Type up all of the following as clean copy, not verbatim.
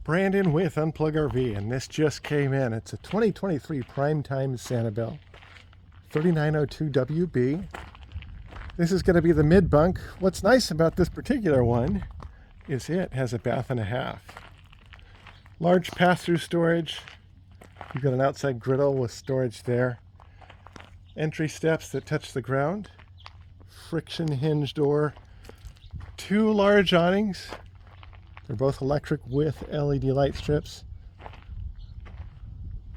Brandon with Unplug RV, and this just came in. It's a 2023 Primetime Sanibel 3902WB. This is going to be the mid bunk. What's nice about this particular one is it has a bath and a half. Large pass-through storage. You've got an outside griddle with storage there. Entry steps that touch the ground. Friction hinge door. Two large awnings. They're both electric with LED light strips.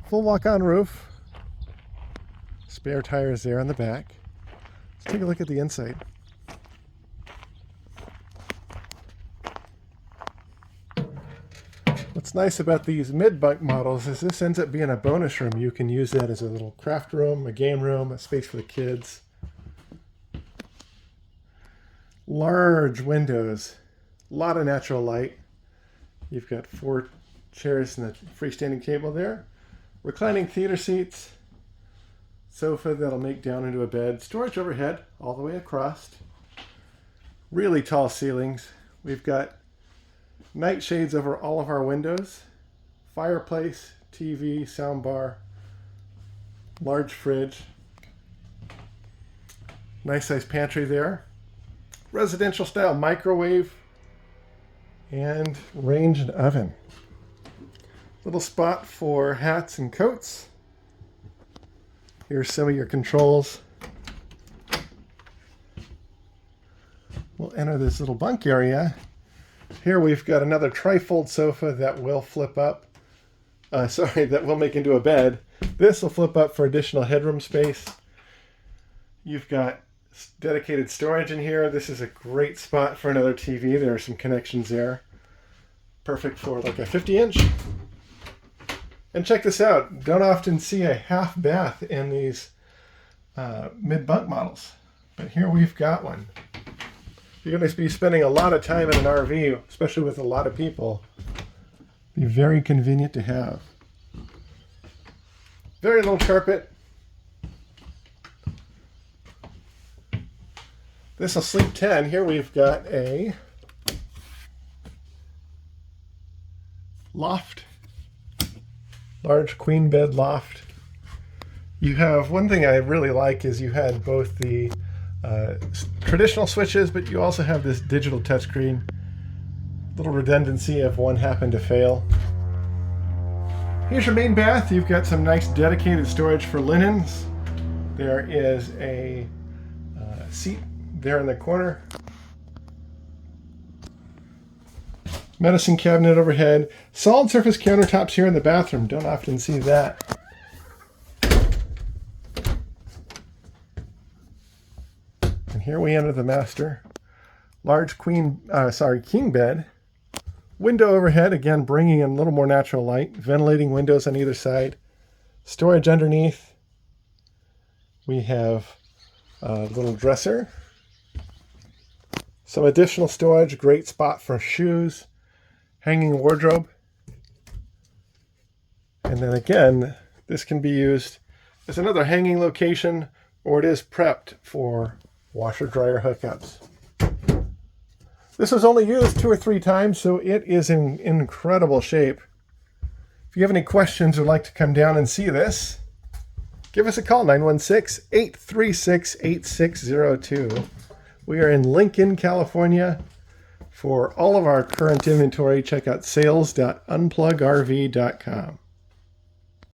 Full walk-on roof. Spare tires there on the back. Let's take a look at the inside. What's nice about these mid-bunk models is this ends up being a bonus room. You can use that as a little craft room, a game room, a space for the kids. Large windows, a lot of natural light. You've got 4 chairs and a freestanding table there. Reclining theater seats. Sofa that'll make down into a bed. Storage overhead all the way across. Really tall ceilings. We've got night shades over all of our windows. Fireplace, TV, soundbar. Large fridge. Nice size pantry there. Residential style microwave. And range and oven. Little spot for hats and coats. Here's some of your controls. We'll enter this little bunk area. Here we've got another trifold sofa that will flip up. That will make into a bed. This will flip up for additional headroom space. You've got dedicated storage in here. This is a great spot for another TV. There are some connections there. Perfect for like a 50-inch. And check this out. Don't often see a half bath in these mid-bunk models. But here we've got one. You're going to be spending a lot of time in an RV, especially with a lot of people. Be very convenient to have. Very little carpet. This will sleep 10. Here we've got a loft. Large queen bed loft. You have, one thing I really like is you had both the traditional switches, but you also have this digital touchscreen. Little redundancy if one happened to fail. Here's your main bath. You've got some nice dedicated storage for linens. There is a seat there in the corner. Medicine cabinet overhead. Solid surface countertops here in the bathroom. Don't often see that. And here we enter the master. Large king bed. Window overhead, again bringing in a little more natural light. Ventilating windows on either side. Storage underneath. We have a little dresser. Some additional storage. Great spot for shoes. Hanging wardrobe. And then again, this can be used as another hanging location, or it is prepped for washer dryer hookups. This was only used 2 or 3 times, so it is in incredible shape. If you have any questions or would like to come down and see this, give us a call, 916-836-8602. We are in Lincoln, California. For all of our current inventory, check out sales.unplugrv.com.